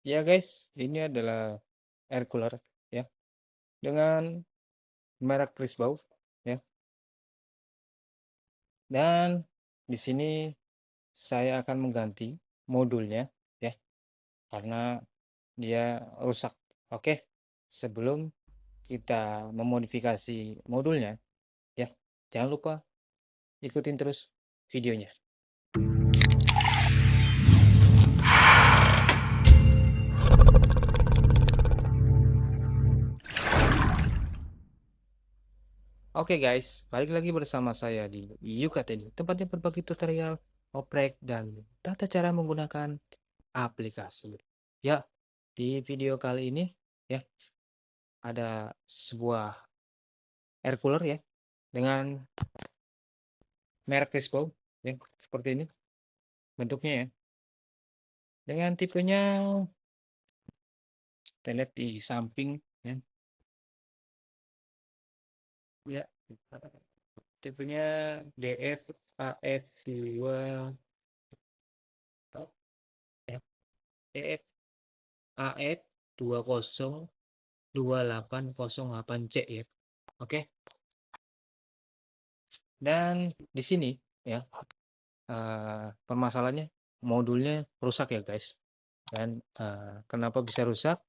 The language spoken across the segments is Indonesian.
Ya guys, ini adalah air cooler ya dengan merek Crisbau ya. Dan di sini saya akan mengganti modulnya ya karena dia rusak. Oke. Sebelum kita memodifikasi modulnya ya, jangan lupa ikutin terus videonya. Oke guys, balik lagi bersama saya di Yuka tadi, tempatnya berbagi tutorial, oprek, dan tata cara menggunakan aplikasi. Ya, di video kali ini ya ada sebuah air cooler ya dengan merek Crispo ya seperti ini bentuknya ya. Dengan tipenya kita lihat di samping ya. Ya, tipenya DF AF2 ya, DF AF202808C ya. Oke. Dan di sini ya permasalahannya modulnya rusak ya guys. Dan kenapa bisa rusak?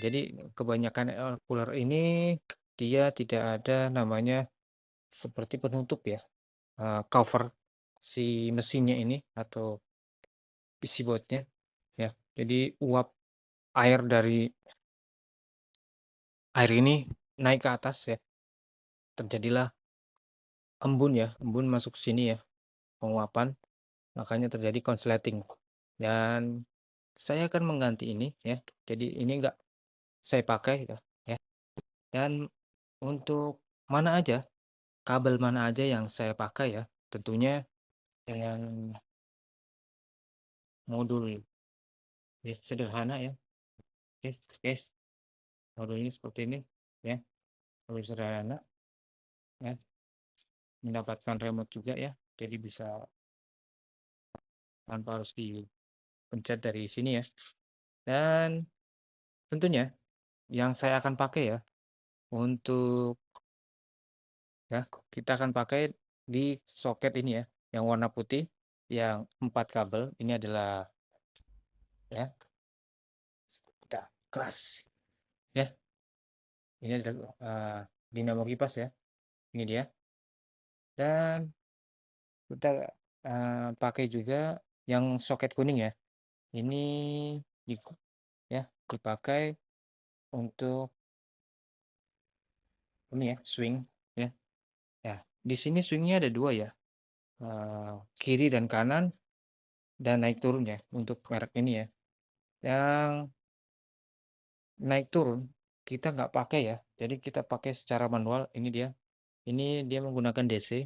Jadi kebanyakan air cooler ini dia tidak ada namanya seperti penutup ya, cover si mesinnya ini atau PC boardnya ya. Jadi uap air dari air ini naik ke atas ya. Terjadilah embun ya, embun masuk sini ya, penguapan. Makanya terjadi konsleting. Dan saya akan mengganti ini ya. Jadi ini enggak saya pakai ya. Dan untuk mana aja, kabel mana aja yang saya pakai ya, tentunya dengan modul ya, sederhana ya. Oke, guys, modulnya seperti ini ya, modul sederhana ya, mendapatkan remote juga ya, jadi bisa tanpa harus dipencet dari sini ya. Dan tentunya yang saya akan pakai ya untuk ya, kita akan pakai di soket ini ya, yang warna putih, yang 4 kabel. Ini adalah ya, kita keras ya. Ini adalah dinamo kipas ya. Ini dia. Dan kita pakai juga yang soket kuning ya. Ini ya dipakai untuk ini ya, swing ya. Ya, di sini swingnya ada dua ya. Kiri dan kanan dan naik turun ya untuk merek ini ya. Yang naik turun kita nggak pakai ya. Jadi kita pakai secara manual. Ini dia menggunakan DC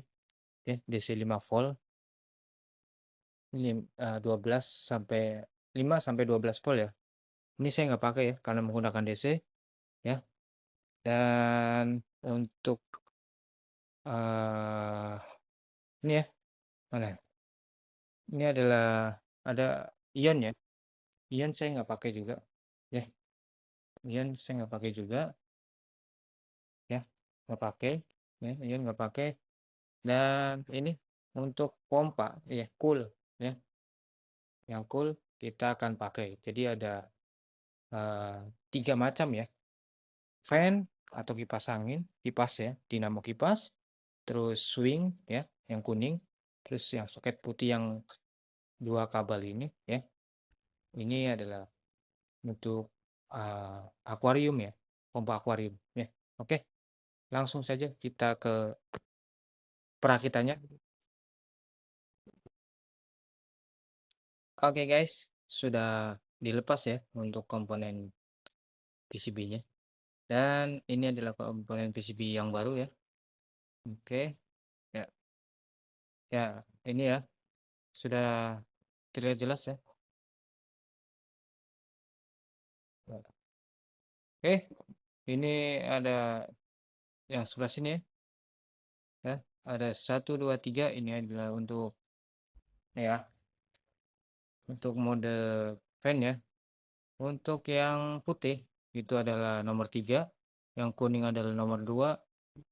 ya, DC 5 volt. Ini 12 sampai 5 sampai 12 volt ya. Ini saya nggak pakai ya karena menggunakan DC ya. Dan untuk eh ini ya, mana? Ini adalah ada ion ya. Ion saya nggak pakai juga ya. Ion saya nggak pakai juga ya. Nggak pakai ya. Ion nggak pakai. Dan ini untuk pompa ya, cool ya. Yang cool kita akan pakai. Jadi ada 3 macam ya. Fan atau kipas angin, kipas ya, dinamo kipas, terus swing ya, yang kuning, terus yang soket putih yang 2 kabel ini ya. Ini adalah untuk akuarium ya, pompa akuarium ya. Oke, langsung saja kita ke perakitannya. Oke guys, sudah dilepas ya untuk komponen PCB-nya. Dan ini adalah komponen PCB yang baru ya. Oke, ya, ya ini ya sudah terlihat jelas ya. Oke, ini ada yang sebelah sini ya. Ada 1, 2, 3. Ini adalah untuk ya, untuk mode fan ya. Untuk yang putih itu adalah nomor 3, yang kuning adalah nomor 2,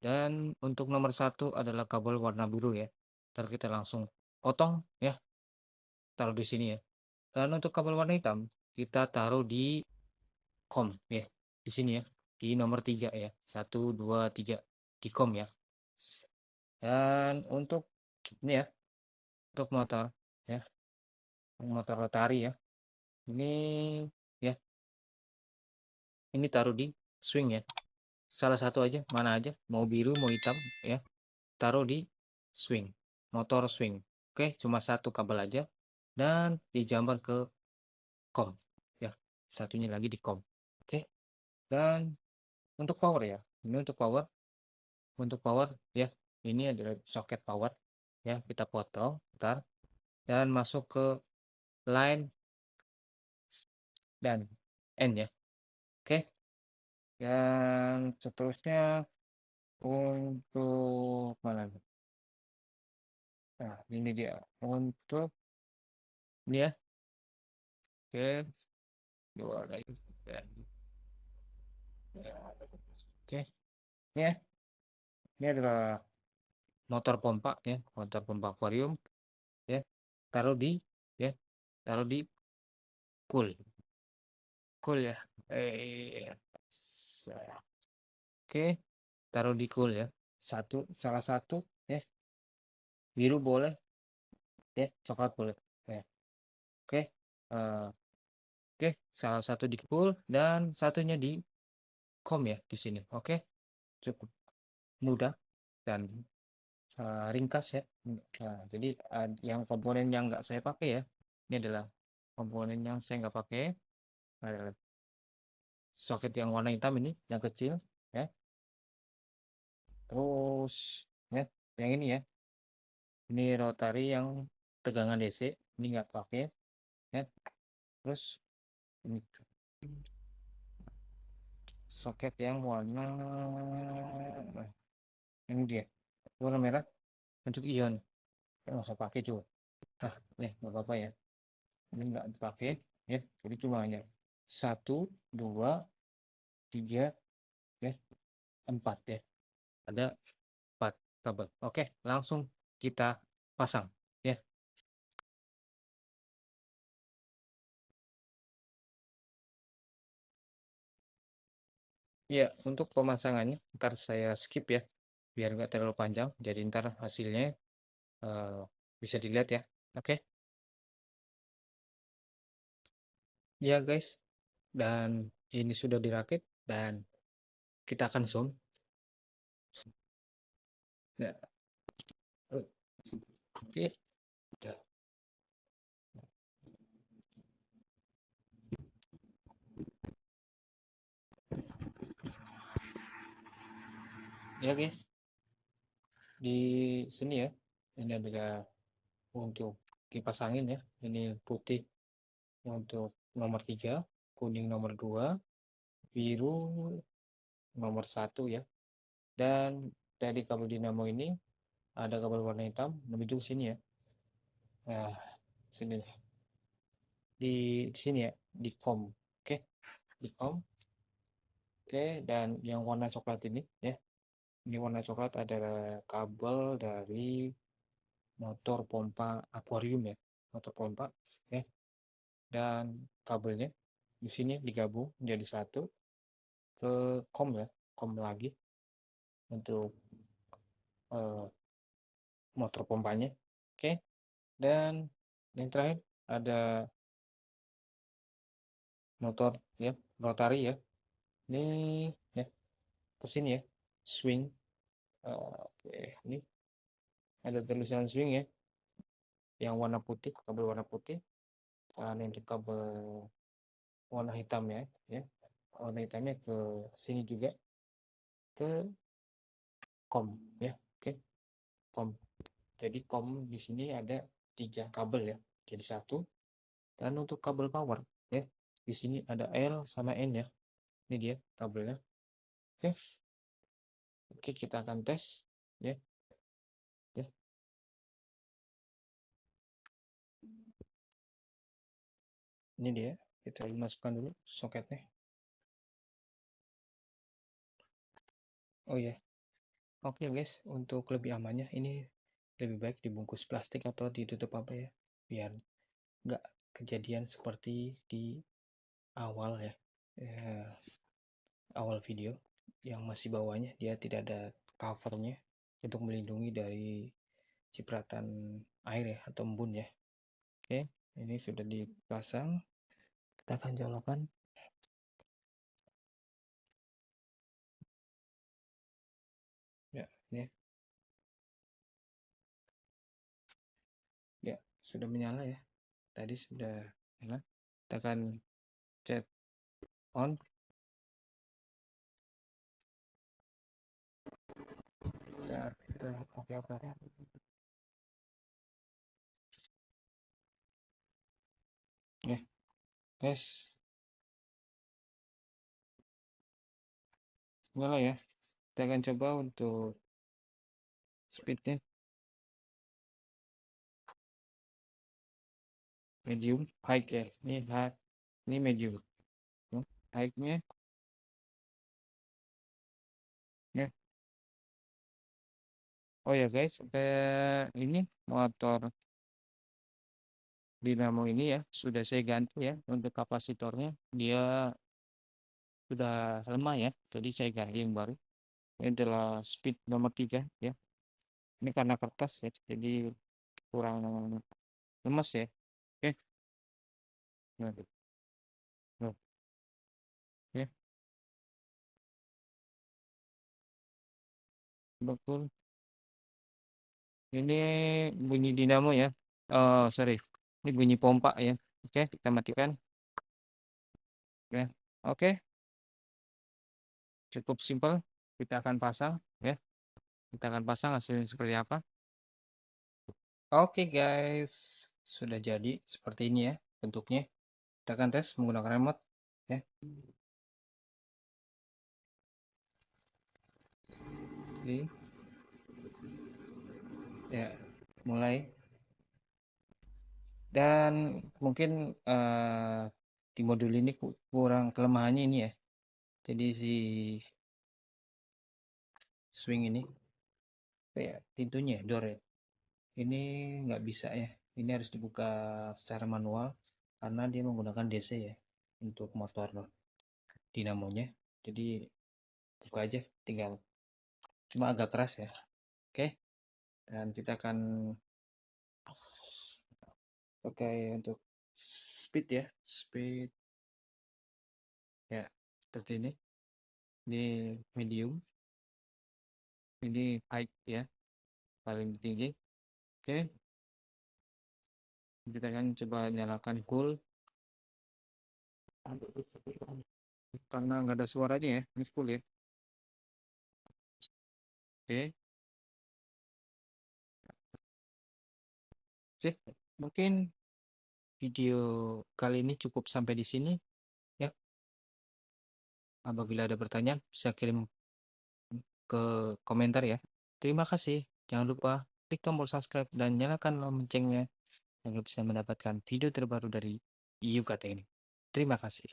dan untuk nomor 1 adalah kabel warna biru ya. Ntar kita langsung potong ya, taruh di sini ya. Dan untuk kabel warna hitam kita taruh di COM ya, di sini ya, di nomor 3 ya. 1, 2, 3 di COM ya. Dan untuk ini ya, untuk motor ya, motor rotari ya. Ini ya, ini taruh di swing ya. Salah satu aja, mana aja, mau biru mau hitam ya. Taruh di swing, motor swing. Oke, cuma satu kabel aja dan dijambar ke COM ya. Satunya lagi di COM. Oke. Dan untuk power ya. Ini untuk power ya. Ini adalah soket power ya. Kita potong, ntar dan masuk ke line dan end ya. Oke. Dan seterusnya untuk mana nih? Nah, ini dia untuk ini ya. Oke, dua lagi. Oke, ini ya. Ini adalah motor pompa ya, motor pompa akuarium ya. Taruh di ya, taruh di cool. Cool ya. Eh, oke, taruh di cool ya. Salah satu ya, biru boleh ya, coklat boleh. Ya. Oke. eh, oke, salah satu di cool dan satunya di com ya di sini. Oke, cukup mudah dan ringkas ya. Nah, jadi yang komponen yang nggak saya pakai ya, ini adalah komponen yang saya nggak pakai adalah soket yang warna hitam ini, yang kecil ya. Terus ya, yang ini ya, ini rotary yang tegangan DC, ini nggak pakai ya. Terus ini soket yang warna ini dia, warna merah untuk ion. Nggak usah pakai juga. Nah, nih nggak apa-apa ya. Ini nggak dipakai ya. Jadi cuma hanya 1, 2, 3 ya, 4 ya. Ada 4 kabel. Oke, langsung kita pasang ya. Ya, untuk pemasangannya ntar saya skip ya, biar nggak terlalu panjang. Jadi ntar hasilnya eh, bisa dilihat ya. Oke, ya guys. Dan ini sudah dirakit dan kita akan zoom. Ya, oke. Ya guys, di sini ya. Ini adalah untuk kipas angin ya. Ini putih untuk nomor 3, kuning nomor 2, biru nomor 1 ya. Dan dari kabel dinamo ini ada kabel warna hitam menuju ke sini ya. Nah, sini di sini ya, di COM. Oke, di COM. Oke, dan yang warna coklat ini ya. Ini warna coklat adalah kabel dari motor pompa akuarium ya. Motor pompa ya. Dan kabelnya di sini digabung menjadi satu ke COM ya, COM lagi untuk eh, motor pompanya. Oke, dan yang terakhir ada motor ya, rotary ya. Ini ya ke sini ya, swing. Oke, ini ada tulisan swing ya, yang warna putih, kabel warna putih. Dan untuk kabel warna hitam ya, ya. Warna hitamnya ke sini juga ke COM ya. Oke, COM. Jadi COM di sini ada 3 kabel ya, jadi satu. Dan untuk kabel power ya, di sini ada L sama N ya. Ini dia kabelnya. Oke, oke kita akan tes ya. Ya, ini dia. Kita masukkan dulu soketnya. Oh ya, oke guys, untuk lebih amannya ini lebih baik dibungkus plastik atau ditutup apa ya, biar nggak kejadian seperti di awal ya, eh, awal video yang masih bawahnya dia tidak ada covernya untuk melindungi dari cipratan air ya atau embun ya. Oke, ini sudah dipasang. Kita akan colokkan. Ya, ini ya sudah menyala ya. Tadi sudah nyala. Kita akan chat on. Kita oke oke. Ya, guys, nyala ya. Kita akan coba untuk speednya medium, high ya. Ini high, ini medium. High-nya ya. Oh ya guys, ini motor dinamo ini ya sudah saya ganti ya untuk kapasitornya. Dia sudah lemah ya, jadi saya ganti yang baru. Ini adalah speed nomor 3 ya. Ini karena kertas ya, jadi kurang lemas ya. Oke, nah, nah, ya, betul. Ini bunyi dinamo ya. Oh, sorry. Ini bunyi pompa ya. Oke, kita matikan. Ya. Oke, cukup simpel. Kita akan pasang ya. Kita akan pasang hasilnya seperti apa. Oke guys, sudah jadi seperti ini ya bentuknya. Kita akan tes menggunakan remote ya. Jadi ya mulai dan mungkin di modul ini kurang kelemahannya ini ya. Jadi si swing ini kayak pintunya door ya. Ini nggak bisa ya. Ini harus dibuka secara manual karena dia menggunakan DC ya untuk motor dinamonya. Jadi buka aja tinggal. Cuma agak keras ya. Oke. Dan kita akan pakai untuk speed ya. Speed ya seperti ini. Ini medium. Ini high ya. Paling tinggi. Oke. Kita akan coba nyalakan full. Karena nggak ada suaranya ya. Ini full ya. Oke. Sip. Mungkin video kali ini cukup sampai di sini ya. Apabila ada pertanyaan bisa kirim ke komentar ya. Terima kasih. Jangan lupa klik tombol subscribe dan nyalakan loncengnya agar bisa mendapatkan video terbaru dari IUK Teknik. Terima kasih.